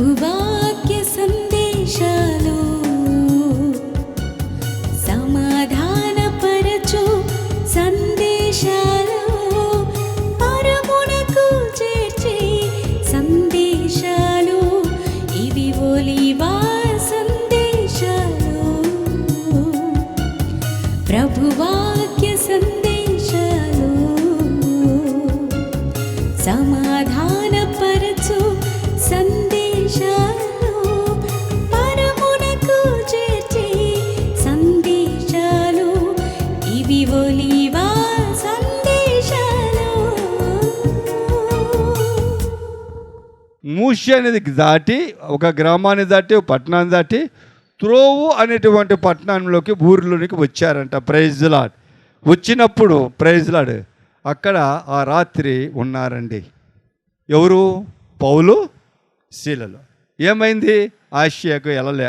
ప్రభువాక్య సందేశాలు సమాధానపరచు సందేశాలు పరమునకు చేర్చే సందేశాలు ఇవి ఒలీవా సందేశాలు. ప్రభువాక్య సందేశాలు సమాధానపరచు సందేశాలు పరమునకు చేర్చే సందేశాలు ఇవి ఒలీవా సందేశాలు. మూషి అనేది దాటి ఒక గ్రామాన్ని దాటి ఒక పట్టణాన్ని దాటి త్రోవు అనేటువంటి పట్టణంలోకి ఊరిలోనికి వచ్చారంట. Praise Lord. వచ్చినప్పుడు ప్రైజ్ లార్డ్ అక్కడ ఆ రాత్రి ఉన్నారండి. ఎవరు? పౌలు శీలలు. ఏమైంది? ఆసియాకు వెళ్ళలే,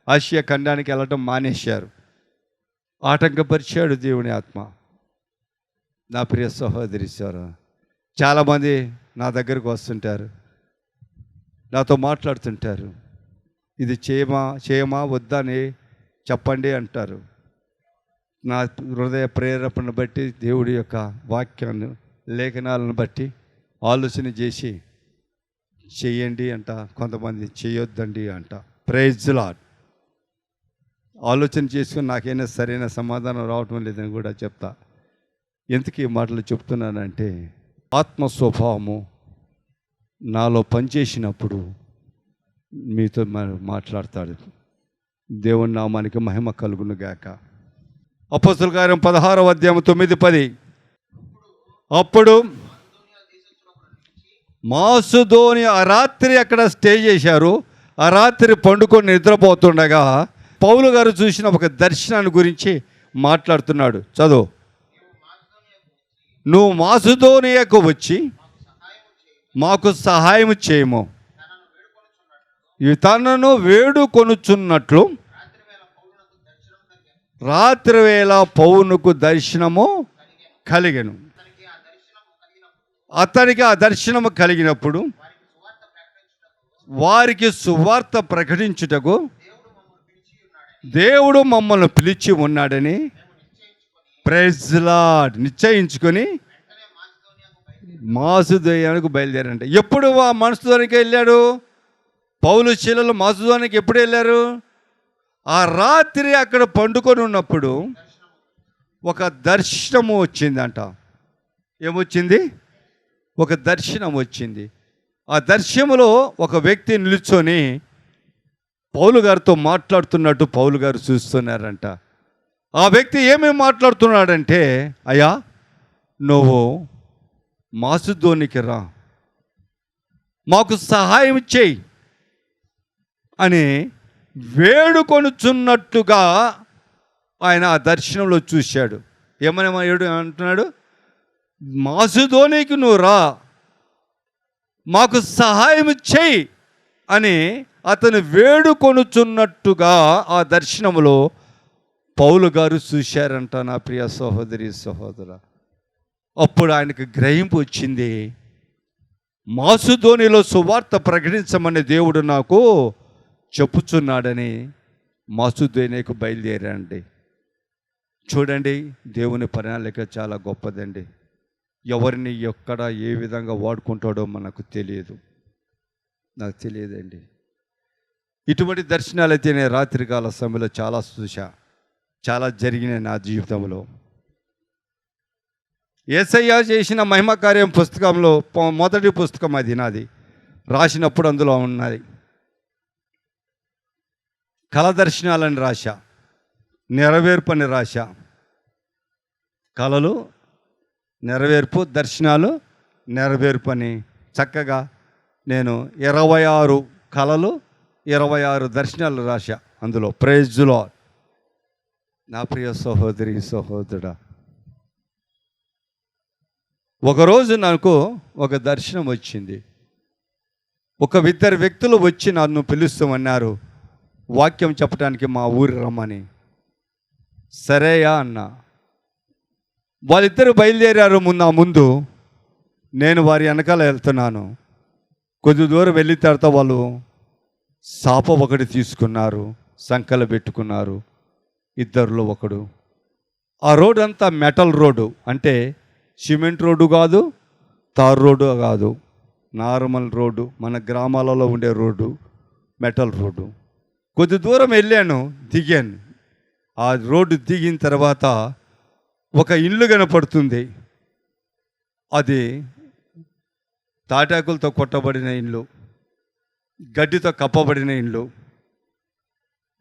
ఆసియా ఖండానికి వెళ్ళటం మానేశారు. ఆటంకపరిచాడు దేవుని ఆత్మ. నా ప్రియ సహోదరి సార్, చాలామంది నా దగ్గరకు వస్తుంటారు, నాతో మాట్లాడుతుంటారు. ఇది చేయమా వద్దా అని చెప్పండి అంటారు. నా హృదయ ప్రేరేపణను బట్టి దేవుడి యొక్క వాక్యాన్ని లేఖనాలను బట్టి ఆలోచన చేసి చెయ్యండి అంట, కొంతమంది చేయొద్దండి అంట. Praise Lord. ఆలోచన చేసుకుని నాకైనా సరైన సమాధానం రావటం లేదని కూడా చెప్తా. ఎందుకు ఈ మాటలు చెప్తున్నానంటే, ఆత్మ స్వభావము నాలో పనిచేసినప్పుడు మీతో మాట్లాడతాడు. దేవుని నామానికి మహిమ కలుగును గాక. అపోస్తలుల కార్యం 16వ అధ్యాయం 9-10. అప్పుడు మాసిదోనియా ఆ రాత్రి అక్కడ స్టే చేశారు. ఆ రాత్రి పండుకొని నిద్రపోతుండగా పౌలు గారు చూసిన ఒక దర్శనాన్ని గురించి మాట్లాడుతున్నాడు. చదువు. నువ్వు మాసిదోనియాకు వచ్చి మాకు సహాయం చేయము, తనను వేడుకొనుచున్నట్లు రాత్రి వేళ పౌలునకు దర్శనము కలిగెను. అతనికి ఆ దర్శనము కలిగినప్పుడు వారికి సువార్త ప్రకటించుటకు దేవుడు మమ్మల్ని పిలిచి ఉన్నాడని ప్రైజ్ లార్డ్ నిశ్చయించుకొని మాసిదోనియాకు బయలుదేరంట. ఎప్పుడు ఆ మాసిదోనియాకి వెళ్ళాడు? పౌలు శీలలు మాసిదోనియాకి ఎప్పుడు వెళ్ళారు? ఆ రాత్రి అక్కడ పండుకొని ఉన్నప్పుడు ఒక దర్శనము వచ్చిందంట. ఏమొచ్చింది? ఒక దర్శనం వచ్చింది. ఆ దర్శనంలో ఒక వ్యక్తి నిల్చొని పౌలు గారితో మాట్లాడుతున్నట్టు పౌలు గారు చూస్తున్నారంట. ఆ వ్యక్తి ఏమేమి మాట్లాడుతున్నాడంటే, అయ్యా నువ్వు మాసిదోనియాకి రా, మాకు సహాయం చేయి అని వేడుకొనుచున్నట్టుగా ఆయన ఆ దర్శనంలో చూశాడు. ఏమని అంటున్నాడు? మాసిదోనియాకి నువ్వు రా, మాకు సహాయం చేయి అని అతను వేడుకొనుచున్నట్టుగా ఆ దర్శనంలో పౌలు గారు చూశారంట. నా ప్రియ సహోదరి సహోదర, అప్పుడు ఆయనకు గ్రహింపు వచ్చింది. మాసిదోనియాలో సువార్త ప్రకటించమని దేవుడు నాకు చెప్పుచున్నాడని మాసిదోనియాకు బయలుదేరండి. చూడండి, దేవుని ప్రణాళిక చాలా గొప్పదండి. ఎవరిని ఎక్కడ ఏ విధంగా వాడుకుంటాడో మనకు తెలియదు, నాకు తెలియదండి. ఇటువంటి దర్శనాలు అయితే నేను రాత్రికాల సమయంలో చాలా చూసా, చాలా జరిగినాయి నా జీవితంలో. యేసయ్య చేసిన మహిమ కార్యం పుస్తకంలో మొదటి పుస్తకం అది నాది, రాసినప్పుడు అందులో ఉన్నది. కళ దర్శనాలని రాశా, నెరవేర్పు అని రాశా. కళలు నెరవేర్పు, దర్శనాలు నెరవేర్పు అని చక్కగా నేను 26 కళలు 26 దర్శనాలు రాశా అందులో. Praise Lord. నా ప్రియ సహోదరి సహోదరుడా, ఒకరోజు నాకు ఒక దర్శనం వచ్చింది. ఇద్దరు వ్యక్తులు వచ్చి నన్ను పిలుస్తామన్నారు, వాక్యం చెప్పడానికి మా ఊరి రమ్మని. సరేయా అన్నా. వాళ్ళిద్దరు బయలుదేరారు. ముందు నేను వారి వెనకాల వెళ్తున్నాను. కొద్ది దూరం వెళ్ళిన తర్వాత వాళ్ళు సాప ఒకటి తీసుకున్నారు, సంకల పెట్టుకున్నారు, ఇద్దరిలో ఒకడు. ఆ రోడ్డు అంతా మెటల్ రోడ్డు, అంటే సిమెంట్ రోడ్డు కాదు, తార్ రోడ్డు కాదు, నార్మల్ రోడ్డు, మన గ్రామాలలో ఉండే రోడ్డు, మెటల్ రోడ్డు. కొద్ది దూరం వెళ్ళాను, దిగాను. ఆ రోడ్డు దిగిన తర్వాత ఒక ఇల్లు కనపడుతుంది. అది తాటాకులతో కొట్టబడిన ఇల్లు, గడ్డితో కప్పబడిన ఇల్లు.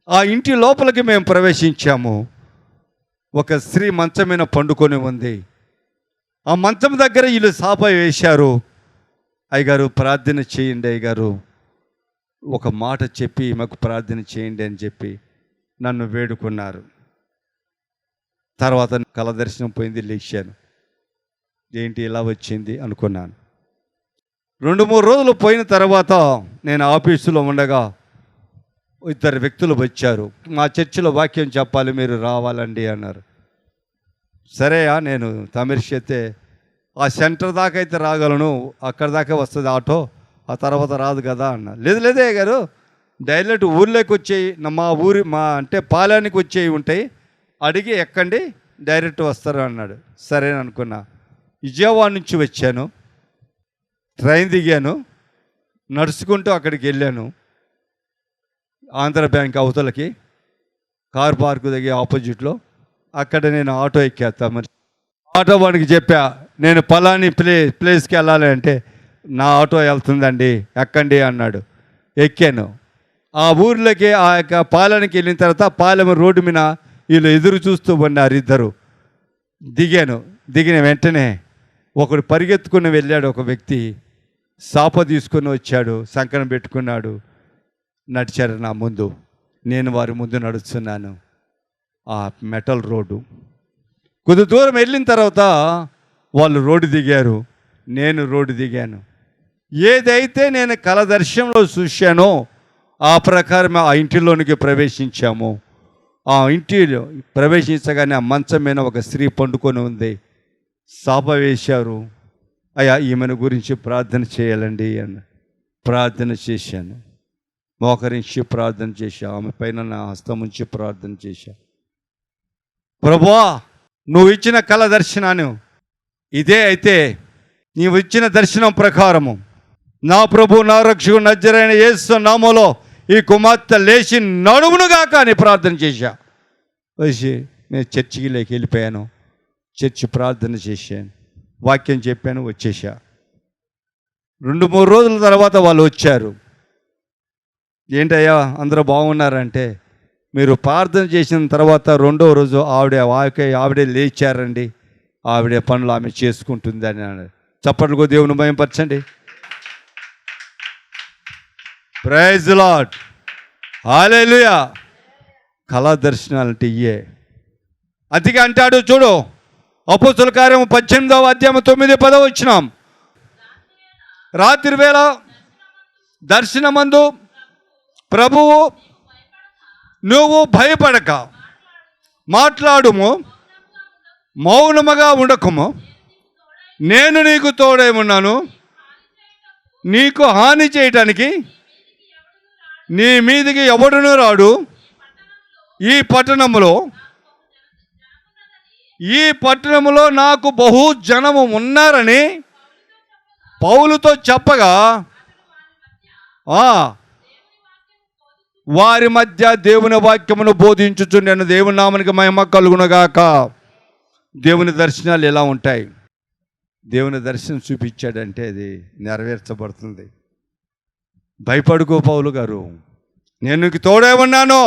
ఆ ఇంటి లోపలికి మేము ప్రవేశించాము. ఒక స్త్రీ మంచం మీద పండుకొని ఉంది. ఆ మంచం దగ్గర వీళ్ళు సాప వేశారు. అయ్యగారు ప్రార్థన చేయండి, అయ్యగారు ఒక మాట చెప్పి మాకు ప్రార్థన చేయండి అని చెప్పి నన్ను వేడుకున్నారు. తర్వాత కళ దర్శనం పోయింది, లేచాను. ఏంటి ఇలా వచ్చింది అనుకున్నాను. 2-3 రోజులు పోయిన తర్వాత నేను ఆఫీసులో ఉండగా ఇద్దరు వ్యక్తులు వచ్చారు. మా చర్చిలో వాక్యం చెప్పాలి, మీరు రావాలండి అన్నారు. సరేయా, నేను తమిళిస్తే ఆ సెంటర్ దాకా అయితే రాగలను, అక్కడ దాకా వస్తుంది ఆటో, ఆ తర్వాత రాదు కదా అన్న. లేదే గారు, డైరెక్ట్ ఊర్లోకి వచ్చేయి, మా అంటే పాలెనికి వచ్చేవి ఉంటాయి, అడిగి ఎక్కండి, డైరెక్ట్ వస్తారు అన్నాడు. సరే అనుకున్నా. విజయవాడ నుంచి వచ్చాను, ట్రైన్ దిగాను, నడుచుకుంటూ అక్కడికి వెళ్ళాను. ఆంధ్ర బ్యాంక్ అవతలకి కార్ పార్క్ దగ్గర ఆపోజిట్లో. అక్కడ నేను ఆటో ఎక్కేస్తా. మరి ఆటో వాడికి చెప్పా, నేను పలాని ప్లేస్కి వెళ్ళాలి అంటే, నా ఆటో వెళ్తుందండి, ఎక్కండి అన్నాడు. ఎక్కాను. ఆ ఊర్లోకి, ఆ యొక్క పాలెంకి వెళ్ళిన తర్వాత పాలెం రోడ్డు మీద వీళ్ళు ఎదురు చూస్తూ ఉన్నారు ఇద్దరు. దిగిన వెంటనే ఒకడు పరిగెత్తుకుని వెళ్ళాడు. ఒక వ్యక్తి సాప తీసుకొని వచ్చాడు, సంకనం పెట్టుకున్నాడు, నడిచారు నా ముందు. నేను వారి ముందు నడుస్తున్నాను. ఆ మెటల్ రోడ్డు కొద్ది దూరం వెళ్ళిన తర్వాత వాళ్ళు రోడ్డు దిగారు, నేను రోడ్డు దిగాను. ఏదైతే నేను కళ దర్శనంలో చూశానో ఆ ప్రకారం ఆ ఇంటిలోనికి ప్రవేశించాము. ఆ ఇంటిలో ప్రవేశించగానే ఆ మంచం మీద ఒక స్త్రీ పండుకొని ఉంది. సాప వేశారు. అయ్యా, ఈమెను గురించి ప్రార్థన చేయాలండి అన్న. ప్రార్థన చేశాను. మోకరించి ప్రార్థన చేశా. ఆమె పైన నా హస్తం ఉంచి ప్రార్థన చేశా. ప్రభువా, నువ్వు ఇచ్చిన కళ దర్శనాన్ని ఇదే అయితే, నీవు ఇచ్చిన దర్శనం ప్రకారము నా ప్రభు నా రక్షకుడు నజరేయుడైన యేసు నామములో ఈ కుమార్తె లేచి నడుమునుగాక అని ప్రార్థన చేశా. వచ్చి నేను చర్చికి వెళ్ళిపోయాను. చర్చి ప్రార్థన చేశాను, వాక్యం చెప్పాను, వచ్చేసా. 2-3 రోజుల తర్వాత వాళ్ళు వచ్చారు. ఏంటయ్యా అందరూ బాగున్నారంటే, మీరు ప్రార్థన చేసిన తర్వాత 2వ రోజు ఆవిడే లేచారండి, ఆవిడే పనులు ఆమె చేసుకుంటుంది అని అన్నారు. చప్పట్లుగా దేవుని భయపరచండి. ప్రైజ్ ది లార్డ్, హల్లెలూయా. కళా దర్శనాలు అంటే ఇయే. అందుకే అంటాడు చూడు, అపోస్తుల కార్యము 18వ అధ్యాయం 9-10 వచ్చినాం. రాత్రి వేళ దర్శనమందు ప్రభువు నువ్వు భయపడక మాట్లాడుము, మౌనముగా ఉండకము, నేను నీకు తోడై ఉన్నాను, నీకు హాని చేయటానికి నీ మీదికి ఎవడునూ రాడు. ఈ పట్టణములో నాకు బహు జనము ఉన్నారని పౌలుతో చెప్పగా, వారి మధ్య దేవుని వాక్యమును బోధించుచుండెను. దేవుని నామానికి మహిమ కలుగునుగాక. దేవుని దర్శనాలు ఎలా ఉంటాయి? దేవుని దర్శనం చూపించాడంటే అది నెరవేర్చబడుతుంది. భయపడుకో పౌలు గారు, నేను నీకు తోడే ఉన్నాను,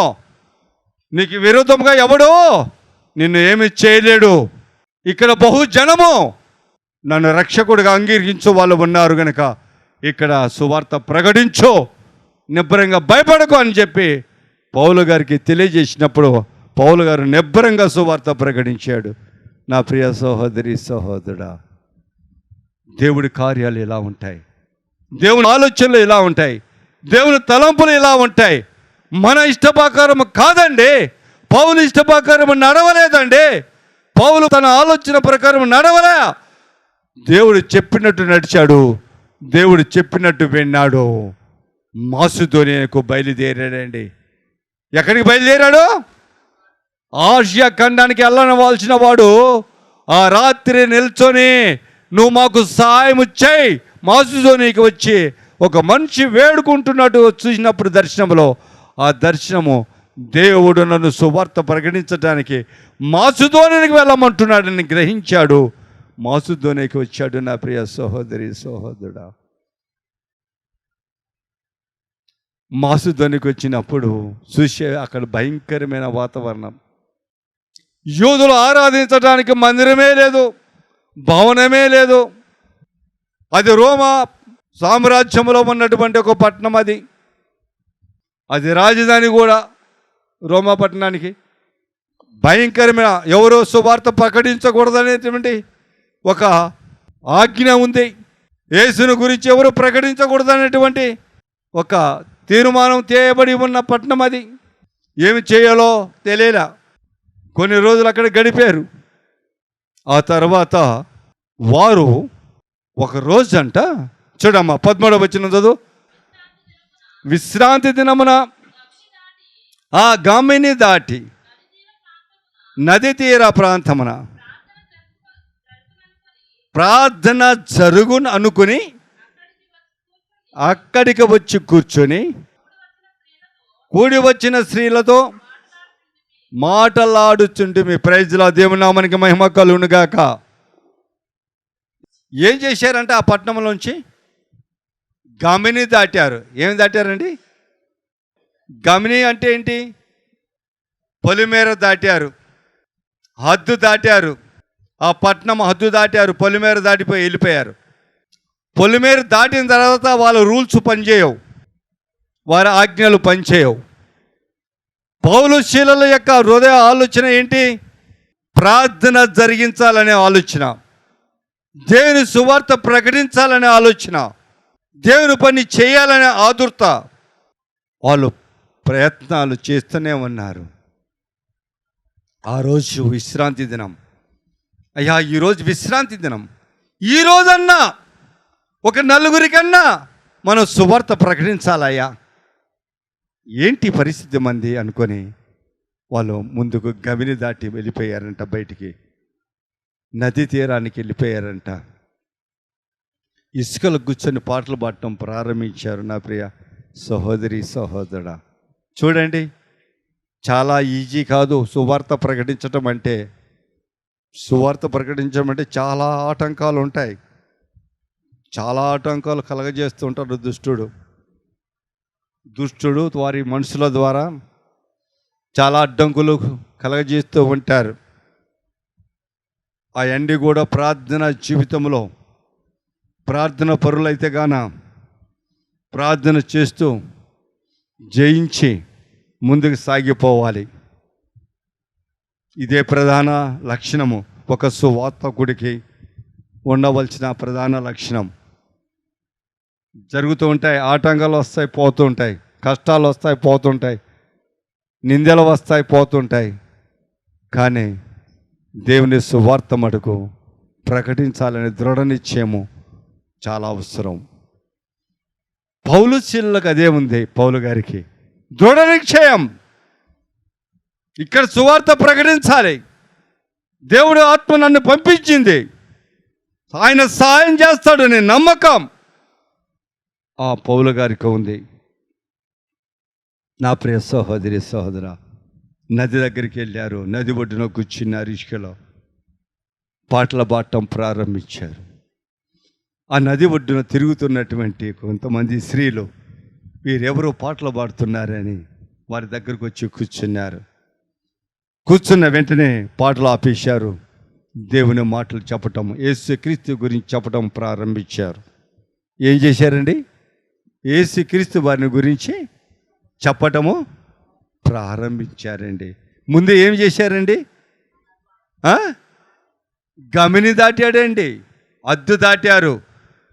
నీకు విరోధంగా ఎవడు నిన్ను ఏమి చేయలేడు. ఇక్కడ బహుజనము నన్ను రక్షకుడిగా అంగీకరించు వాళ్ళు ఉన్నారు కనుక ఇక్కడ సువార్త ప్రకటించు, నిబ్బరంగా భయపడకు అని చెప్పి పౌలు గారికి తెలియజేసినప్పుడు పౌలు గారు నిబ్బరంగా సువార్త ప్రకటించాడు. నా ప్రియ సహోదరి సహోదరుడా, దేవుడి కార్యాలు ఎలా ఉంటాయి, దేవుని ఆలోచనలు ఎలా ఉంటాయి, దేవుని తలంపులు ఎలా ఉంటాయి. మన ఇష్టప్రకారం కాదండి, పౌలు ఇష్టప్రకారం నడవలేదండి. పౌలు తన ఆలోచన ప్రకారం నడవలే. దేవుడు చెప్పినట్టు నడిచాడు, దేవుడు చెప్పినట్టు విన్నాడు. మాసిదోనియాకు బయలుదేరాడండి. ఎక్కడికి బయలుదేరాడు? ఆసియా ఖండానికి వెళ్ళనవలసిన వాడు ఆ రాత్రి నిల్చొని నువ్వు మాకు సహాయం చేయి, మాసిదోనియాకి వచ్చి ఒక మనిషి వేడుకుంటున్నట్టు చూసినప్పుడు దర్శనంలో, ఆ దర్శనము దేవుడు నన్ను సువార్త ప్రకటించడానికి మాసిదోనియాకి వెళ్ళమంటున్నాడని గ్రహించాడు. మాసిదోనియాకి వచ్చాడు. నా ప్రియ సహోదరి సహోదరుడా, మాసిదోనియాకి వచ్చినప్పుడు చూసే అక్కడ భయంకరమైన వాతావరణం. యూదులు ఆరాధించడానికి మందిరమే లేదు, భవనమే లేదు. అది రోమా సామ్రాజ్యంలో ఉన్నటువంటి ఒక పట్టణం. అది రాజధాని కూడా రోమా పట్టణానికి. భయంకరమైన, ఎవరో సువార్త ప్రకటించకూడదనేటువంటి ఒక ఆజ్ఞ ఉంది. యేసుని గురించి ఎవరు ప్రకటించకూడదనేటువంటి ఒక తీర్మానం చేయబడి ఉన్న పట్టణం అది. ఏమి చేయాలో తెలియలా. కొన్ని రోజులు అక్కడ గడిపారు. ఆ తర్వాత వారు ఒక రోజంట, చూడమ్మా 13వ వచనం చదువు. విశ్రాంతి దినమున ఆ గామిని దాటి నది తీర ప్రాంతమున ప్రార్థన జరుగును అనుకుని అక్కడికి వచ్చి కూర్చొని కూడి వచ్చిన స్త్రీలతో మాటలాడుచుంటిమి. ప్రైజ్లా, దేవుని నామానికి మహిమ కలుగునుగాక. ఏం చేశారంటే ఆ పట్టణంలోంచి గమిని దాటారు. ఏమి దాటారండి? గమిని అంటే ఏంటి? పొలిమేర దాటారు, హద్దు దాటారు. ఆ పట్టణం హద్దు దాటారు, పొలిమేర దాటిపోయి వెళ్ళిపోయారు. పొలిమేర దాటిన తర్వాత వాళ్ళ రూల్స్ పనిచేయవు, వారి ఆజ్ఞలు పనిచేయవు. పౌలు శీలల యొక్క హృదయ ఆలోచన ఏంటి? ప్రార్థన జరిగించాలనే ఆలోచన, దేవుని సువార్త ప్రకటించాలనే ఆలోచన, దేవుని పని చేయాలనే ఆదుర్త. వాళ్ళు ప్రయత్నాలు చేస్తూనే ఉన్నారు. ఆ రోజు విశ్రాంతి దినం. అయ్యా, ఈరోజు విశ్రాంతి దినం. ఈరోజన్నా ఒక నలుగురికన్నా మనం సువార్త ప్రకటించాలయ్యా. ఏంటి పరిస్థితి మంది అనుకొని వాళ్ళు ముందుకు గమిని దాటి వెళ్ళిపోయారంట. బయటికి నది తీరానికి వెళ్ళిపోయారంట. ఇసుకలు కూర్చొని పాటలు పాడటం ప్రారంభించారు. నా ప్రియ సహోదరి సహోదరుడా, చూడండి, చాలా ఈజీ కాదు సువార్త ప్రకటించటం అంటే. సువార్త ప్రకటించడం అంటే చాలా ఆటంకాలు ఉంటాయి. చాలా ఆటంకాలు కలగజేస్తూ ఉంటాడు దుష్టుడు వారి మనుషుల ద్వారా చాలా అడ్డంకులు కలగజేస్తూ ఉంటారు. అవన్నీ కూడా ప్రార్థన జీవితంలో ప్రార్థన పరులైతే గాన ప్రార్థన చేస్తూ జయించి ముందుకు సాగిపోవాలి. ఇదే ప్రధాన లక్షణము ఒక సువార్తకుడికి ఉండవలసిన ప్రధాన లక్షణం. జరుగుతూ ఉంటాయి, ఆటంకాలు వస్తాయి, పోతూ ఉంటాయి, కష్టాలు వస్తాయి, పోతుంటాయి, నిందలు వస్తాయి, పోతుంటాయి. కానీ దేవుని సువార్త మటుకు ప్రకటించాలనే దృఢ నిశ్చయము చాలా అవసరం. పౌలు శీలకు అదే ఉంది. పౌలు గారికి దృఢ నిశ్చయం, ఇక్కడ సువార్త ప్రకటించాలి, దేవుడు ఆత్మ నన్ను పంపించింది, ఆయన సహాయం చేస్తాడని నమ్మకం ఆ పౌలు గారికి ఉంది. నా ప్రియ సహోదరి సహోదర, నది దగ్గరికి వెళ్ళారు. నది ఒడ్డున కూర్చున్నారు, ఇసుకలో పాటలు పాడటం ప్రారంభించారు. ఆ నది ఒడ్డున తిరుగుతున్నటువంటి కొంతమంది స్త్రీలు వీరెవరో పాటలు పాడుతున్నారని వారి దగ్గరకు వచ్చి కూర్చున్నారు. కూర్చున్న వెంటనే పాటలు ఆపేశారు. దేవుని మాటలు చెప్పటం, యేసుక్రీస్తు గురించి చెప్పటం ప్రారంభించారు. ఏం చేశారండి? యేసుక్రీస్తు వారిని గురించి చెప్పటము ప్రారంభించారండి. ముందు ఏం చేశారండి? గమిని దాటాడండి, అద్దు దాటారు.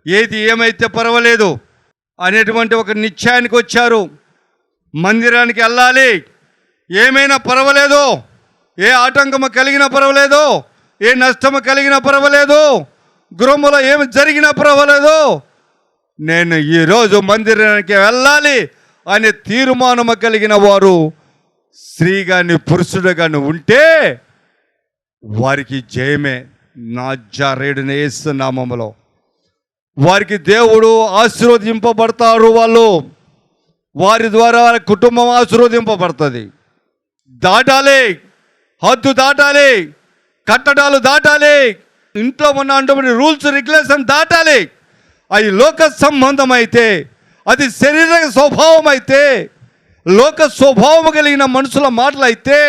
ఏది ఏమైతే పర్వాలేదు అనేటువంటి ఒక నిశ్చయానికి వచ్చారు. మందిరానికి వెళ్ళాలి, ఏమైనా పర్వాలేదు, ఏ ఆటంకము కలిగినా పర్వాలేదు, ఏ నష్టము కలిగినా పర్వాలేదు, గృహంలో ఏమి జరిగినా పర్వాలేదు, నేను ఈరోజు మందిరానికి వెళ్ళాలి అనే తీర్మానము కలిగిన వారు స్త్రీ కానీ పురుషుడు కానీ ఉంటే వారికి జయమే. నజరేయుడైన యేసు నామములో వారికి దేవుడు ఆశీర్వదింపబడతారు. వారి ద్వారా వారి కుటుంబం ఆశీర్వదింపబడుతుంది. దాటాలి, హద్దు దాటాలి, కట్టడాలు దాటాలి, ఇంట్లో ఉన్న రూల్స్ రెగ్యులేషన్ దాటాలి. అవి లోక సంబంధం అయితే, అది శరీర స్వభావం అయితే, లోక స్వభావం కలిగిన మనుషుల మాటలు అయితే,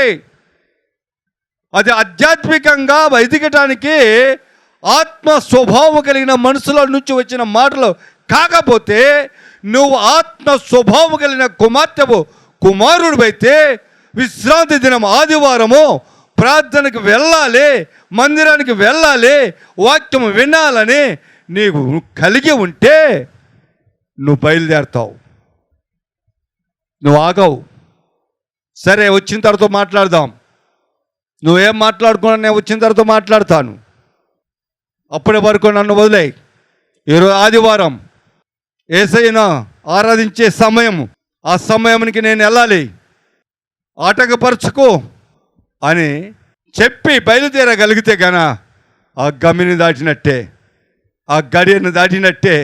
అది ఆధ్యాత్మికంగా ఎదగటానికి ఆత్మ స్వభావం కలిగిన మనుషుల నుంచి వచ్చిన మాటలు కాకపోతే, నువ్వు ఆత్మ స్వభావం కలిగిన కుమారుడు అయితే విశ్రాంతి దినం ఆదివారము ప్రార్థనకు వెళ్ళాలి, మందిరానికి వెళ్ళాలి, వాక్యం వినాలని నీకు కలిగి ఉంటే నువ్వు బయలుదేరుతావు, నువ్వు ఆగవు. సరే, వచ్చిన తర్వాత మాట్లాడదాం. నువ్వేం మాట్లాడుకున్నా నేను వచ్చిన తర్వాత మాట్లాడతాను. అప్పటి వరకు నన్ను వదిలేయి. ఈరోజు ఆదివారం యేసయ్యను ఆరాధించే సమయం, ఆ సమయానికి నేను వెళ్ళాలి, ఆటంకపరచుకో అని చెప్పి బయలుదేరగలిగితే గాన ఆ గమ్మిని దాటినట్టే, ఆ గడియను దాటినట్టే,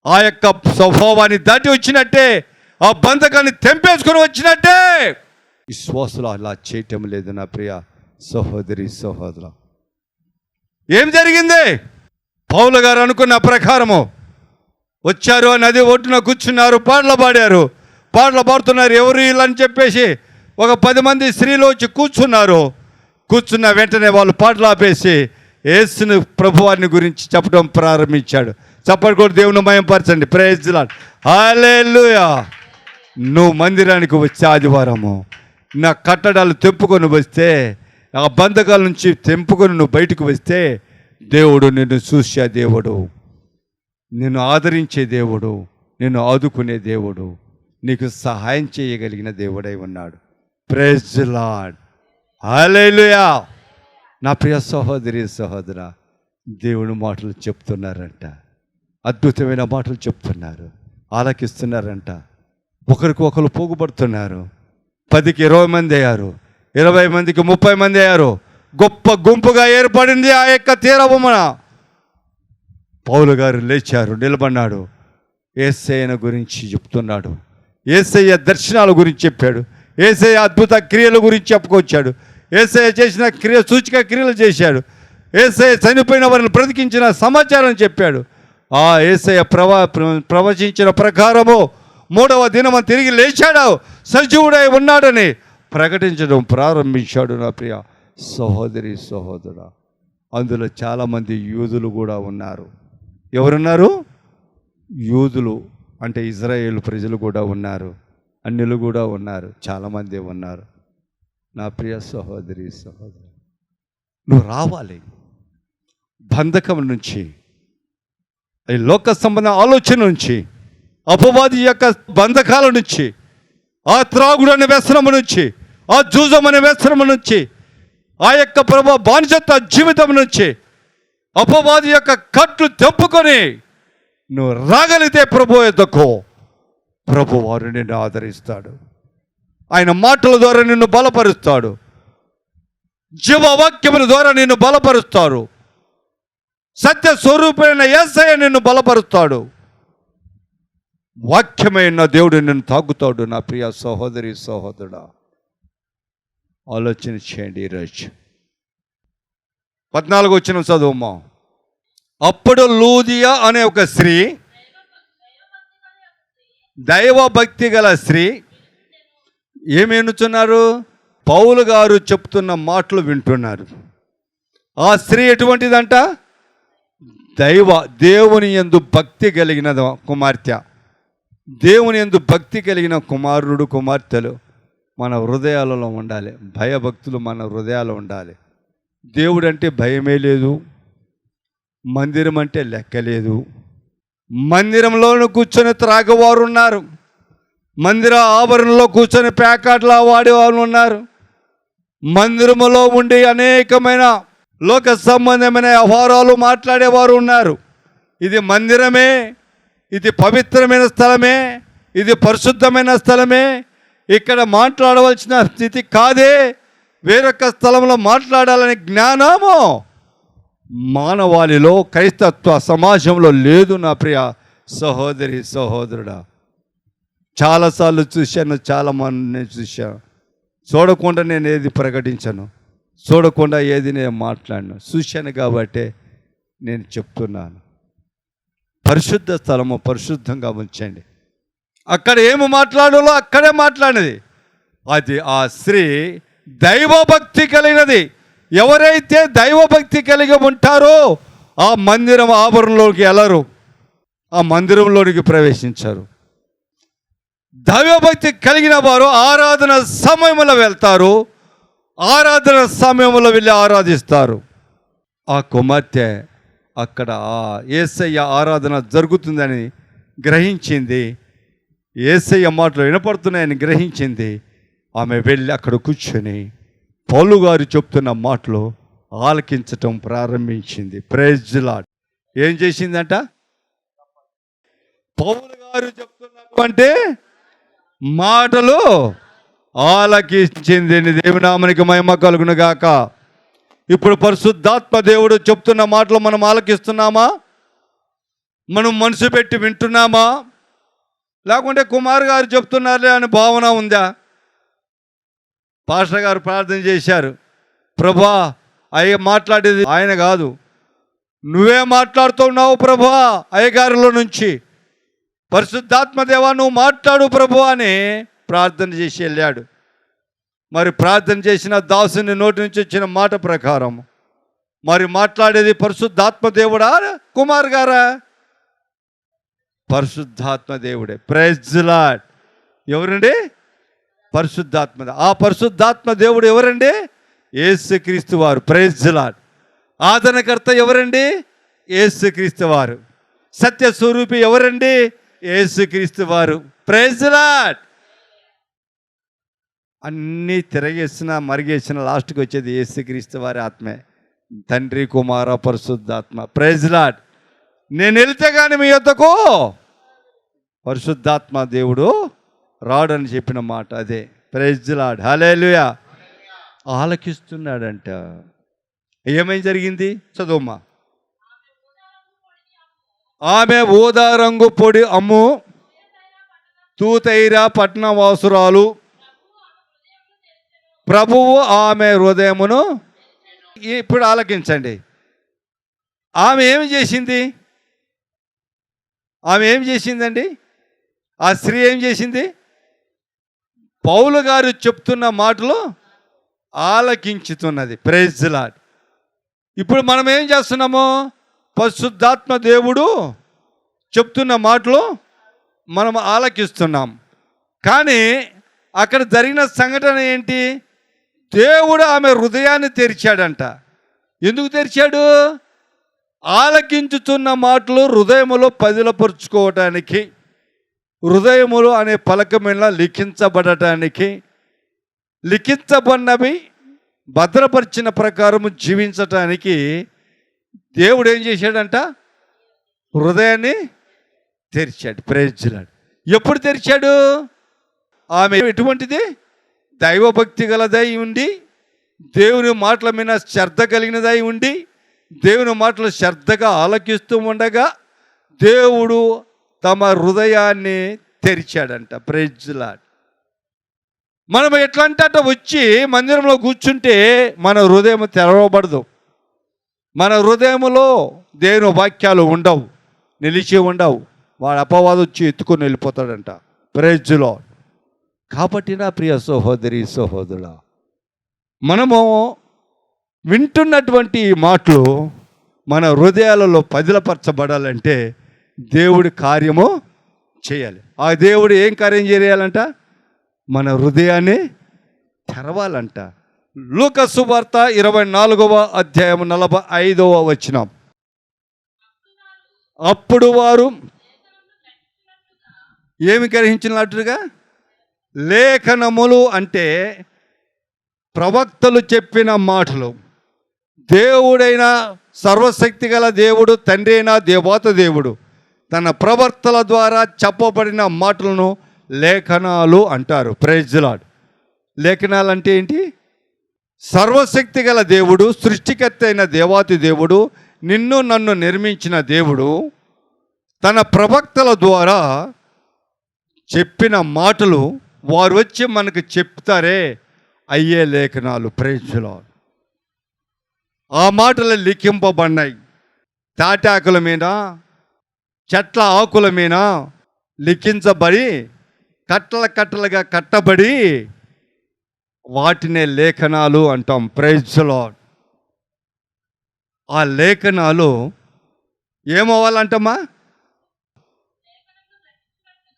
ఆ యొక్క స్వభావాన్ని దాటి వచ్చినట్టే, ఆ బంధకాన్ని తెంపేసుకొని వచ్చినట్టే. విశ్వాసులు అలా చేయటం లేదు నా ప్రియ సహోదరి సహోదరు. ఏం జరిగింది? పౌలు గారు అనుకున్న ప్రకారము వచ్చారు, నది ఒడ్డున కూర్చున్నారు, పాటలు పాడుతున్నారు. ఎవరు వీళ్ళని చెప్పేసి ఒక 10 మంది స్త్రీలు వచ్చి కూర్చున్న వెంటనే వాళ్ళు పాటలు ఆపేసి యేసుని ప్రభువారిని గురించి చెప్పడం ప్రారంభించాడు. చప్పటి కూడా దేవుని మహిమపరచండి. ప్రైజ్ ది లార్డ్, హల్లెలూయా. నువ్వు మందిరానికి వచ్చే ఆదివారము నా కట్టడాలు తెంపుకొని వస్తే, ఆ బంధకాల నుంచి తెంపుకొని నువ్వు బయటకు వస్తే, దేవుడు నిన్ను చూసే దేవుడు, నిన్ను ఆదరించే దేవుడు, నిన్ను ఆదుకునే దేవుడు, నీకు సహాయం చేయగలిగిన దేవుడై ఉన్నాడు. ప్రైజ్ ది లార్డ్, హల్లెలూయా. నా ప్రియ సహోదరి సహోదరా, దేవుని మాటలు చెప్తున్నారంట, అద్భుతమైన మాటలు చెప్తున్నారు, ఆలకిస్తున్నారంట. ఒకరికి ఒకరు పోగుపడుతున్నారు. 10కి 20 మంది అయ్యారు, 20 మందికి 30 మంది అయ్యారు. గొప్ప గుంపుగా ఏర్పడింది ఆ యొక్క తీరమున. పౌలు గారు లేచారు, నిలబడినాడు, యేసయ్య గురించి చెప్తున్నాడు, యేసయ్య దర్శనాల గురించి చెప్పాడు, యేసయ్య అద్భుత క్రియల గురించి చెప్పుకొచ్చాడు, యేసయ్య చేసిన సూచక క్రియలు చేశాడు, యేసయ్య చనిపోయిన వారిని బ్రతికించిన సమాచారం చెప్పాడు. ఆ యేసయ్య ప్రవచించిన ప్రకారము 3వ దినము తిరిగి లేచాడు, సజీవుడై ఉన్నాడని ప్రకటించడం ప్రారంభించాడు. నా ప్రియ సహోదరి సహోదరుడా, అందులో చాలామంది యూదులు కూడా ఉన్నారు. ఎవరున్నారు? యూదులు అంటే ఇజ్రాయేల్ ప్రజలు కూడా ఉన్నారు, అన్యులు కూడా ఉన్నారు, చాలామంది ఉన్నారు. నా ప్రియ సహోదరి సహోదరు, నువ్వు రావాలి బంధకం నుంచి, ఈ లోక సంబంధ ఆలోచన నుంచి, అపవాది యొక్క బంధకాల నుంచి, ఆ త్రాగుడు అనే వ్యసనము నుంచి, ఆ జూజం అనే వ్యసనము నుంచి, ఆ యొక్క బానిసత్వ జీవితం నుంచి, అపవాది యొక్క కట్లు తెప్పుకొని నువ్వు రాగలిగితే ప్రభు యొద్దకు, ప్రభు వారు నిన్ను ఆదరిస్తాడు, ఆయన మాటల ద్వారా నిన్ను బలపరుస్తాడు, జీవవాక్యముల ద్వారా నిన్ను బలపరుస్తాడు, సత్య స్వరూపమైన యేసయ్య నిన్ను బలపరుస్తాడు, వాక్యమైన దేవుడు నిన్ను తాగుతాడు. నా ప్రియ సహోదరి సహోదరుడా, ఆలోచన చేయండి. ఈరోజు 14 వచనం చదువుమా. అప్పుడు లూదియా అనే ఒక స్త్రీ, దైవభక్తి గల స్త్రీ ఏమి వింటున్నారు? పౌలు గారు చెప్తున్న మాటలు వింటున్నారు. ఆ స్త్రీ ఎటువంటిదంట? దేవుని యందు భక్తి కలిగిన కుమార్తె. దేవుని యందు భక్తి కలిగిన కుమారుడు కుమార్తెలు మన హృదయాలలో ఉండాలి. భయభక్తులు మన హృదయాల్లో ఉండాలి. దేవుడు అంటే భయమే లేదు, మందిరం అంటే లెక్కలేదు. మందిరంలోనూ కూర్చొని త్రాగవారు ఉన్నారు, మందిర ఆవరణలో కూర్చొని ప్యాకాట్లు వాడేవారు ఉన్నారు, మందిరములో ఉండి అనేకమైన లోక సంబంధమైన వ్యవహారాలు మాట్లాడేవారు ఉన్నారు. ఇది మందిరమే, ఇది పవిత్రమైన స్థలమే, ఇది పరిశుద్ధమైన స్థలమే, ఇక్కడ మాట్లాడవలసిన స్థితి కాదే, వేరొక స్థలంలో మాట్లాడాలనే జ్ఞానము మానవాళిలో, క్రైస్తత్వ సమాజంలో లేదు. నా ప్రియ సహోదరి సహోదరుడా, చాలాసార్లు చూశాను, చాలామందిని చూశాను. చూడకుండా నేను ఏది ప్రకటించను, చూడకుండా ఏది నేను మాట్లాడను. చూశాను కాబట్టే నేను చెప్తున్నాను. పరిశుద్ధ స్థలము పరిశుద్ధంగా ఉంచండి. అక్కడ ఏమి మాట్లాడాలో అక్కడే మాట్లాడినది. అది ఆ స్త్రీ దైవభక్తి కలిగినది. ఎవరైతే దైవభక్తి కలిగి ఉంటారో ఆ మందిరం ఆవరణలోకి వెళ్ళరు, ఆ మందిరంలోనికి ప్రవేశించారు. దైవభక్తి కలిగిన వారు ఆరాధన సమయంలో వెళ్తారు, ఆరాధన సమయంలో వెళ్ళి ఆరాధిస్తారు. ఆ కుమార్తె అక్కడ యేసయ్య ఆరాధన జరుగుతుందని గ్రహించింది, యేసయ్య మాటలు వినపడుతున్నాయని గ్రహించింది. ఆమె వెళ్ళి అక్కడ కూర్చొని పౌలు గారు చెప్తున్న మాటలు ఆలకించటం ప్రారంభించింది. Praise the Lord. ఏం చేసిందంట? పౌలు గారు చెప్తున్నటువంటి మాటలు ఆలకించింది. దేవుని నామమునకు మహిమ కలుగును గాక. ఇప్పుడు పరిశుద్ధాత్మ దేవుడు చెప్తున్న మాటలు మనం ఆలకిస్తున్నామా? మనం మనసు పెట్టి వింటున్నామా? లేకుంటే కుమార్ గారు చెప్తున్నారులే అని భావన ఉందా? పాస్టర్ గారు ప్రార్థన చేశారు, ప్రభా అయ్య మాట్లాడేది ఆయన కాదు, నువ్వే మాట్లాడుతున్నావు ప్రభా, అయ్యగారిలో నుంచి పరిశుద్ధాత్మ దేవా నువ్వు మాట్లాడు ప్రభు అని ప్రార్థన చేసి వెళ్ళాడు. మరి ప్రార్థన చేసిన దాసుని నోటి నుంచి వచ్చిన మాట ప్రకారం మరి మాట్లాడేది పరిశుద్ధాత్మ దేవుడా కుమార్ గారా? పరిశుద్ధాత్మ దేవుడే. Praise the Lord. ఎవరండి? పరిశుద్ధాత్మ. ఆ పరిశుద్ధాత్మ దేవుడు ఎవరండి? యేసుక్రీస్తు వారు. Praise the Lord. ఆదరణకర్త ఎవరండి? యేసుక్రీస్తు వారు. సత్య స్వరూపి ఎవరండి? యేసుక్రీస్తు వారు. Praise the Lord. అన్నీ తిరగేసిన మరిగేసిన లాస్ట్కి వచ్చేది యేసుక్రీస్తు వారి ఆత్మే. తండ్రి కుమార పరిశుద్ధాత్మ. Praise the Lord. నేను వెళ్తే కానీ మీ యొద్దకు పరిశుద్ధాత్మ దేవుడు రాడని చెప్పిన మాట అదే. Praise the lord. హల్లెలూయా. ఆలకిస్తున్నాడంట. ఏమేం జరిగింది చదువుమా. ఆమె ఊదా రంగు పొడి అమ్ము తూతైరా పట్టణ వాసురాలు, ప్రభువు ఆమె హృదయమును. ఇప్పుడు ఆలకించండి. ఆమె ఏమి చేసింది? ఆమె ఏం చేసిందండి? ఆ స్త్రీ ఏం చేసింది? పౌలు గారు చెప్తున్న మాటలు ఆలకించుతున్నది. Praise the lord. ఇప్పుడు మనం ఏం చేస్తున్నాము? పరిశుద్ధాత్మ దేవుడు చెప్తున్న మాటలు మనం ఆలకిస్తున్నాం. కానీ అక్కడ జరిగిన సంఘటన ఏంటి? దేవుడు ఆమె హృదయాన్ని తెరిచాడంట. ఎందుకు తెరిచాడు? ఆలకించుతున్న మాటలు హృదయములో పదిలపరుచుకోవటానికి, హృదయములు అనే పలక మీద లిఖించబడటానికి, లిఖించబడినవి భద్రపరిచిన ప్రకారము జీవించటానికి దేవుడు ఏం చేశాడంట? హృదయాన్ని తెరిచాడు. Praise the Lord. ఎప్పుడు తెరిచాడు? ఆమె ఎటువంటిది? దైవభక్తి గలదై ఉండి, దేవుని మాటల మీద శ్రద్ధ కలిగినదై ఉండి, దేవుని మాటలు శ్రద్ధగా ఆలకిస్తూ ఉండగా దేవుడు తమ హృదయాన్ని తెరిచాడంట. Praise the lord. మనం ఎట్లా అంటే అట్లా వచ్చి మందిరంలో కూర్చుంటే మన హృదయం తెరవబడదు. మన హృదయంలో దేవుని వాక్యాలు ఉండవు, నిలిచి ఉండవు. వాడు అపవాదం వచ్చి ఎత్తుకొని వెళ్ళిపోతాడంట. Praise the lord. కాబట్టి నా ప్రియ సహోదరి సహోదరుడా, మనము వింటున్నటువంటి ఈ మాటలు మన హృదయాలలో పదిలపరచబడాలంటే దేవుడి కార్యము చేయాలి. ఆ దేవుడు ఏం కార్యం చేయాలంట? మన హృదయాన్ని తెరవాలంట. లూకా సువార్త 24వ అధ్యాయం 45వ వచనం. అప్పుడు వారు ఏమి గ్రహించినట్టుగా? లేఖనములు అంటే ప్రవక్తలు చెప్పిన మాటలు. దేవుడైన సర్వశక్తి గల దేవుడు, తండ్రి అయిన దేవాత దేవుడు తన ప్రవర్తన ద్వారా చెప్పబడిన మాటలను లేఖనాలు అంటారు. Praise the Lord. లేఖనాలు అంటే ఏంటి? సర్వశక్తి గల దేవుడు, సృష్టికర్త అయిన దేవాతి దేవుడు, నిన్ను నన్ను నిర్మించిన దేవుడు తన ప్రవక్తల ద్వారా చెప్పిన మాటలు వారు వచ్చి మనకు చెప్తారే, అయ్యే లేఖనాలు. Praise the Lord. ఆ మాటలు లిఖింపబడినాయి. తాటాకుల మీద, చెట్ల ఆకుల మీద లిఖించబడి కట్టల కట్టలుగా కట్టబడి వాటినే లేఖనాలు అంటాం. Praise the Lord. ఆ లేఖనాలు ఏమవ్వాలంటమ్మా?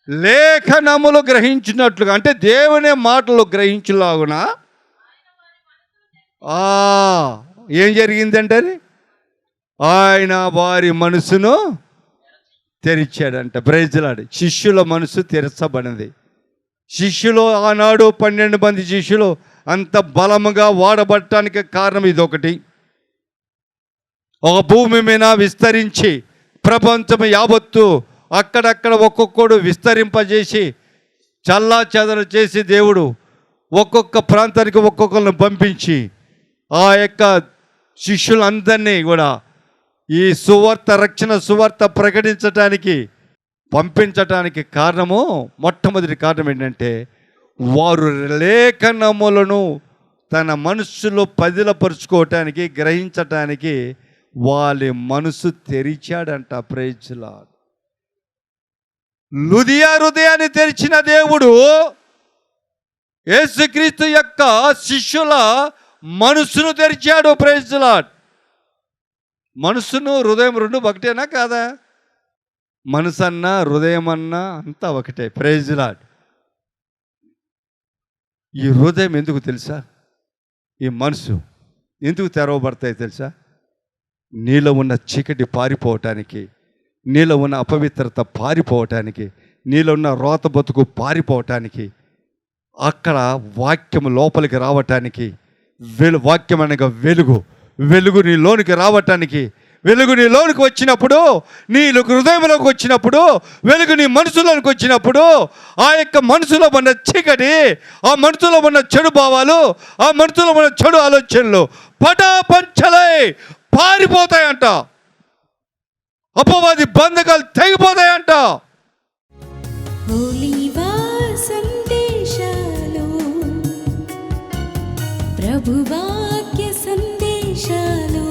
లేఖనములు గ్రహించినట్లుగా, అంటే దేవుని మాటలు గ్రహించులాగున ఏం జరిగిందంటే ఆయన వారి మనసును తెరిచాడంట. Praise the lord. శిష్యుల మనసు తెరచబడింది. శిష్యులు ఆనాడు 12 మంది శిష్యులు అంత బలముగా వాడబడటానికి కారణం ఇదొకటి. ఒక భూమి మీద విస్తరించి ప్రపంచం యావత్తు అక్కడక్కడ ఒక్కొక్కడు విస్తరింపజేసి చల్లా చెదరు చేసి దేవుడు ఒక్కొక్క ప్రాంతానికి ఒక్కొక్కరిని పంపించి ఆ యొక్క శిష్యులందరినీ కూడా ఈ సువార్త, రక్షణ సువార్త ప్రకటించటానికి పంపించటానికి కారణము, మొట్టమొదటి కారణం ఏంటంటే వారు లేఖనములను తన మనస్సులో పదిలపరుచుకోవటానికి, గ్రహించటానికి వాళ్ళ మనసు తెరిచాడంట. Praise the lord. లుదియా హృదయాన్ని తెరిచిన దేవుడు యేసుక్రీస్తు యొక్క శిష్యుల మనసును తెరిచాడు. Praise the lord. మనసును హృదయం రెండు ఒకటేనా కాదా? మనసు అన్నా హృదయం అన్నా అంతా ఒకటే. Praise the Lord. ఈ హృదయం ఎందుకు తెలుసా? ఈ మనసు ఎందుకు తెరవబడతాయి తెలుసా? నీలో ఉన్న చీకటి పారిపోవటానికి, నీలో ఉన్న అపవిత్రత పారిపోవటానికి, నీలో ఉన్న రోత బతుకు పారిపోవటానికి, అక్కడ వాక్యం లోపలికి రావటానికి, వాక్యం అనగా వెలుగు, వెలుగు నీలోనికి రావటానికి, వెలుగు నీలోనికి వచ్చినప్పుడు, నీ హృదయంలోకి వచ్చినప్పుడు, వెలుగు నీ మనసులోనికి వచ్చినప్పుడు, ఆ యొక్క మనసులో ఉన్న చీకటి, ఆ మనసులో ఉన్న చెడు భావాలు, ఆ మనసులో ఉన్న చెడు ఆలోచనలు పటాపంచలై పారిపోతాయంట. అపవాది బంధకాలు తెగిపోతాయంట. ఒలీవా సందేశాలు, ప్రభువాక్య సందేశాలు.